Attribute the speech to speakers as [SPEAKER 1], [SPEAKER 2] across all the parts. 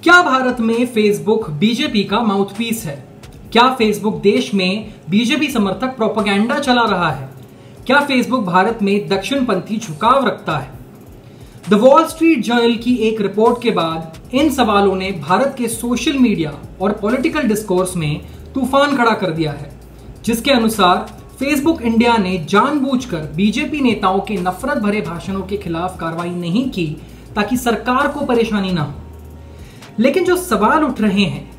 [SPEAKER 1] क्या भारत में Facebook BJP का माउथपीस है? क्या फेसबुक देश में बीजेपी समर्थक प्रोपेगेंडा चला रहा है? क्या फेसबुक भारत में दक्षिणपंथी झुकाव रखता है? द वॉल स्ट्रीट जर्नल की एक रिपोर्ट के बाद इन सवालों ने भारत के सोशल मीडिया और पॉलिटिकल डिस्कोर्स में तूफान खड़ा कर दिया है, जिसके अनुसार फेसबुक इंडिया ने जानबूझकर बीजेपी नेताओं के नफरत भरे भाषणों के खिलाफ कार्रवाई नहीं की ताकि सरकार को परेशानी ना हो। लेकिन जो सवाल उठ रहे हैं,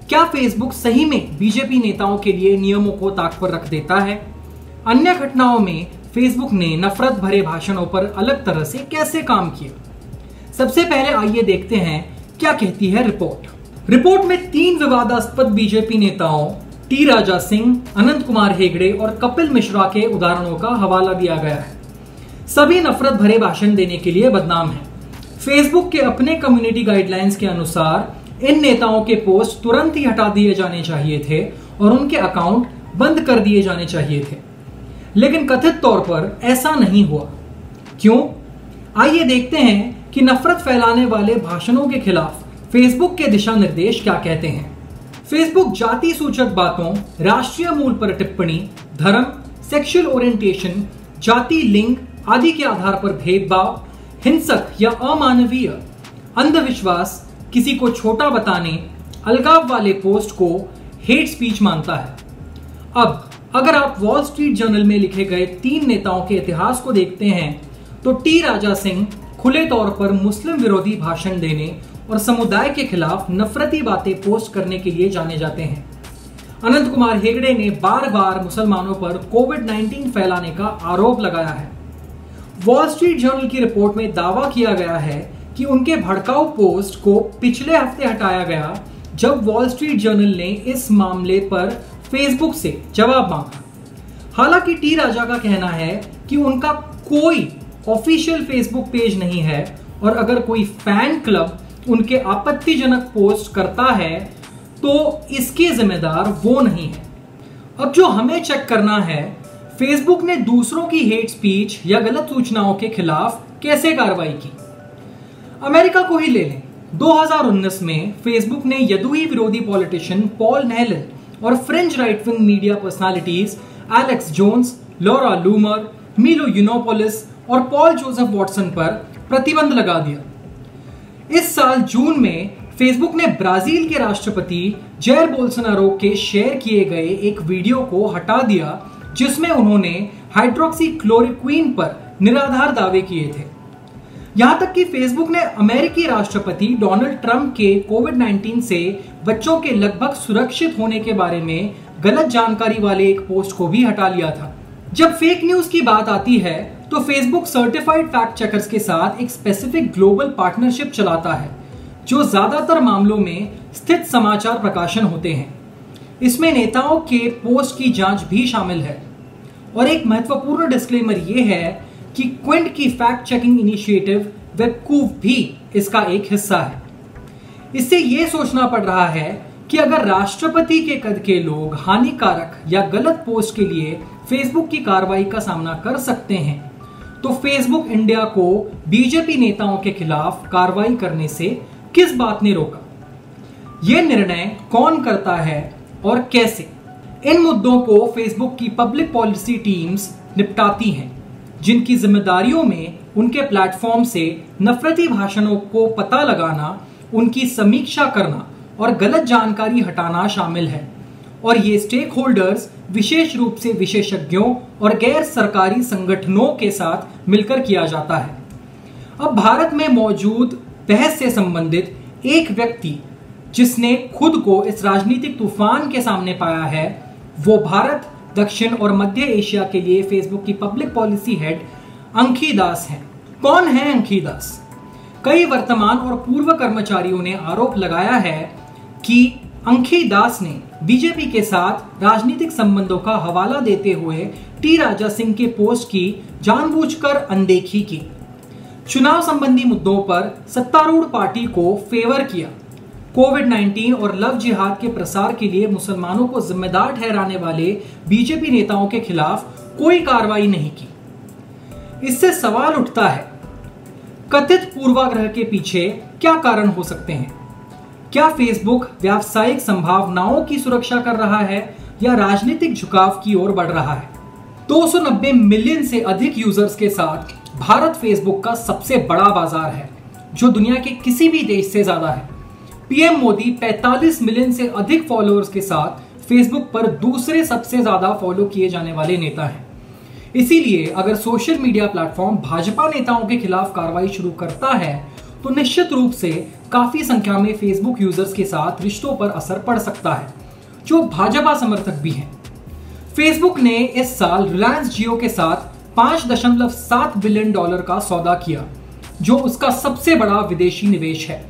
[SPEAKER 1] क्या फेसबुक सही में बीजेपी नेताओं के लिए नियमों को ताक पर रख देता है? अन्य घटनाओं में फेसबुक ने नफरत भरे भाषणों पर अलग तरह से कैसे काम किया? सबसे पहले आइए देखते हैं क्या कहती है रिपोर्ट। रिपोर्ट में 3 विवादास्पद बीजेपी नेताओं टी राजा सिंह, अनंत कुमार हेगड़े और कपिल मिश्रा के उदाहरणों का हवाला दिया गया है। सभी नफरत भरे भाषण देने के लिए बदनाम हैं। फेसबुक के अपने कम्युनिटी गाइडलाइंस के अनुसार इन नेताओं के पोस्ट तुरंत ही हटा दिए जाने चाहिए थे और उनके अकाउंट बंद कर दिए जाने चाहिए थे, लेकिन कथित तौर पर ऐसा नहीं हुआ। क्यों? आइए देखते हैं कि नफरत फैलाने वाले भाषणों के खिलाफ फेसबुक के दिशा निर्देश क्या कहते हैं। फेसबुक जाति सूचक बातों, राष्ट्रीय मूल पर टिप्पणी, धर्म, सेक्सुअल ओरिएंटेशन, जाति, लिंग आदि के आधार पर भेदभाव, हिंसक या अमानवीय, अंधविश्वास, किसी को छोटा बताने, अलगाव वाले पोस्ट को हेट स्पीच मानता है। अब अगर आप वॉल स्ट्रीट जर्नल में लिखे गए 3 नेताओं के इतिहास को देखते हैं तो टी राजा सिंह खुले तौर पर मुस्लिम विरोधी भाषण देने और समुदाय के खिलाफ नफरती बातें पोस्ट करने के लिए जाने जाते हैं। अनंत कुमार हेगड़े ने बार बार मुसलमानों पर कोविड-19 फैलाने का आरोप लगाया है। वॉल स्ट्रीट जर्नल की रिपोर्ट में दावा किया गया है कि उनके भड़काऊ पोस्ट को पिछले हफ्ते हटाया गया जब वॉल स्ट्रीट जर्नल ने इस मामले पर फेसबुक से जवाब मांगा। हालांकि टी राजा का कहना है कि उनका कोई ऑफिशियल फेसबुक पेज नहीं है और अगर कोई फैन क्लब उनके आपत्तिजनक पोस्ट करता है तो इसके जिम्मेदार वो नहीं है। अब जो हमें चेक करना है, फेसबुक ने दूसरों की हेट स्पीच या गलत सूचनाओं के खिलाफ कैसे कार्रवाई की। अमेरिका को ही ले लें। 2019 में फेसबुक ने यदुई विरोधी पॉलिटिशियन पॉल नेहलन और French right wing media personalities Alex Jones, Laura Loomer, Milo Yiannopoulos और पॉल जोसेफ वॉटसन पर प्रतिबंध लगा दिया। इस साल जून में फेसबुक ने ब्राजील के राष्ट्रपति जैर बोल्सोनारो के शेयर किए गए एक वीडियो को हटा दिया जिसमें उन्होंने हाइड्रोक्सी क्लोरोक्विन पर निराधार दावे किए थे। यहां तक कि फेसबुक ने अमेरिकी राष्ट्रपति डोनाल्ड ट्रंप के कोविड-19 से बच्चों के लगभग सुरक्षित होने के बारे में गलत जानकारी वाले एक पोस्ट को भी हटा लिया था। जब फेक न्यूज की बात आती है तो फेसबुक सर्टिफाइड फैक्ट चेकर्स के साथ एक स्पेसिफिक ग्लोबल पार्टनरशिप चलाता है जो ज्यादातर मामलों में स्थित समाचार प्रकाशन होते हैं। इसमें नेताओं के पोस्ट की जांच भी शामिल है। और एक महत्वपूर्ण डिस्क्लेमर यह है कि क्विंट की फैक्ट चेकिंग इनिशिएटिव वेबकूफ भी इसका एक हिस्सा है। इससे यह सोचना पड़ रहा है कि अगर राष्ट्रपति के कद के लोग हानिकारक या गलत पोस्ट के लिए फेसबुक की कार्रवाई का सामना कर सकते हैं तो फेसबुक इंडिया को बीजेपी नेताओं के खिलाफ कार्रवाई करने से किस बात ने रोका? यह निर्णय कौन करता है और कैसे? इन मुद्दों को फेसबुक की पब्लिक पॉलिसी टीम्स निपटाती हैं, जिनकी जिम्मेदारियों में उनके प्लेटफॉर्म से नफरती भाषणों को पता लगाना, उनकी समीक्षा करना और गलत जानकारी हटाना शामिल है। और ये स्टेक होल्डर्स विशेष रूप से विशेषज्ञों और गैर सरकारी संगठनों के साथ मिलकर किया जाता है। अब भारत में मौजूद बहस से संबंधित एक व्यक्ति जिसने खुद को इस राजनीतिक तूफान के सामने पाया है वो भारत, दक्षिण और मध्य एशिया के लिए फेसबुक की पब्लिक पॉलिसी हेड अंखी दास हैं। कौन है अंखी दास? कई वर्तमान और पूर्व कर्मचारियों ने आरोप लगाया है कि अंखी दास ने बीजेपी के साथ राजनीतिक संबंधों का हवाला देते हुए टी राजा सिंह के पोस्ट की जानबूझकर अनदेखी की, चुनाव संबंधी मुद्दों पर सत्तारूढ़ पार्टी को फेवर किया, कोविड-19 और लव जिहाद के प्रसार के लिए मुसलमानों को जिम्मेदार ठहराने वाले बीजेपी नेताओं के खिलाफ कोई कार्रवाई नहीं की। इससे सवाल उठता है, कथित पूर्वाग्रह के पीछे क्या कारण हो सकते हैं? क्या फेसबुक व्यावसायिक संभावनाओं की सुरक्षा कर रहा है या राजनीतिक झुकाव की ओर बढ़ रहा है? 290 मिलियन से अधिक यूजर्स के साथ भारत फेसबुक का सबसे बड़ा बाजार है, जो दुनिया के किसी भी देश से ज्यादा है। पीएम मोदी 45 मिलियन से अधिक फॉलोअर्स के साथ फेसबुक पर दूसरे सबसे ज्यादा फॉलो किए जाने वाले नेता हैं। इसीलिए अगर सोशल मीडिया प्लेटफॉर्म भाजपा नेताओं के खिलाफ कार्रवाई शुरू करता है तो निश्चित रूप से काफी संख्या में फेसबुक यूजर्स के साथ रिश्तों पर असर पड़ सकता है, जो भाजपा समर्थक भी हैं। फेसबुक ने इस साल रिलायंस जियो के साथ $5.7 बिलियन का सौदा किया, जो उसका सबसे बड़ा विदेशी निवेश है।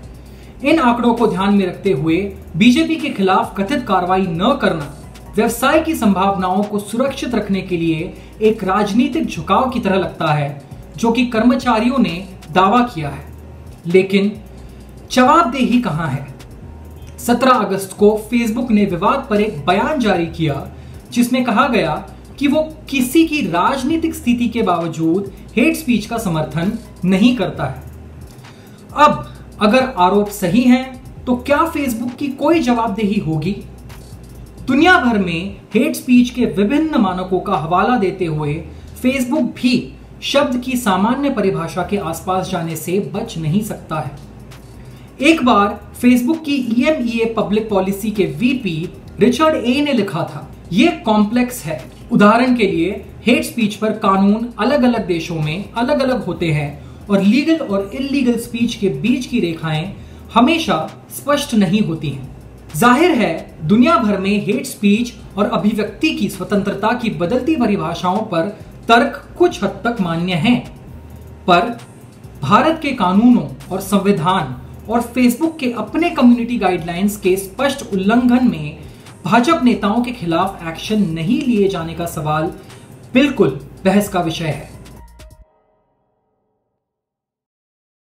[SPEAKER 1] इन आंकड़ों को ध्यान में रखते हुए बीजेपी के खिलाफ कथित कार्रवाई न करना व्यवसाय की संभावनाओं को सुरक्षित रखने के लिए एक राजनीतिक झुकाव की तरह लगता है, जो कि कर्मचारियों ने दावा किया है। लेकिन जवाबदेही कहां है? 17 अगस्त को फेसबुक ने विवाद पर एक बयान जारी किया, जिसमें कहा गया कि वो किसी की राजनीतिक स्थिति के बावजूद हेट स्पीच का समर्थन नहीं करता है। अब अगर आरोप सही हैं, तो क्या फेसबुक की कोई जवाबदेही होगी? दुनिया भर में हेट स्पीच के विभिन्न मानकों का हवाला देते हुए फेसबुक भी शब्द की सामान्य परिभाषा के आसपास जाने से बच नहीं सकता है। एक बार फेसबुक की EMEA पब्लिक पॉलिसी के VP रिचर्ड ए ने लिखा था, यह कॉम्प्लेक्स है। उदाहरण के लिए हेट स्पीच पर कानून अलग अलग देशों में अलग अलग होते हैं और लीगल और इल्लीगल स्पीच के बीच की रेखाएं हमेशा स्पष्ट नहीं होती हैं। जाहिर है दुनिया भर में हेट स्पीच और अभिव्यक्ति की स्वतंत्रता की बदलती परिभाषाओं पर तर्क कुछ हद तक मान्य है, पर भारत के कानूनों और संविधान और फेसबुक के अपने कम्युनिटी गाइडलाइंस के स्पष्ट उल्लंघन में भाजपा नेताओं के खिलाफ एक्शन नहीं लिए जाने का सवाल बिल्कुल बहस का विषय है।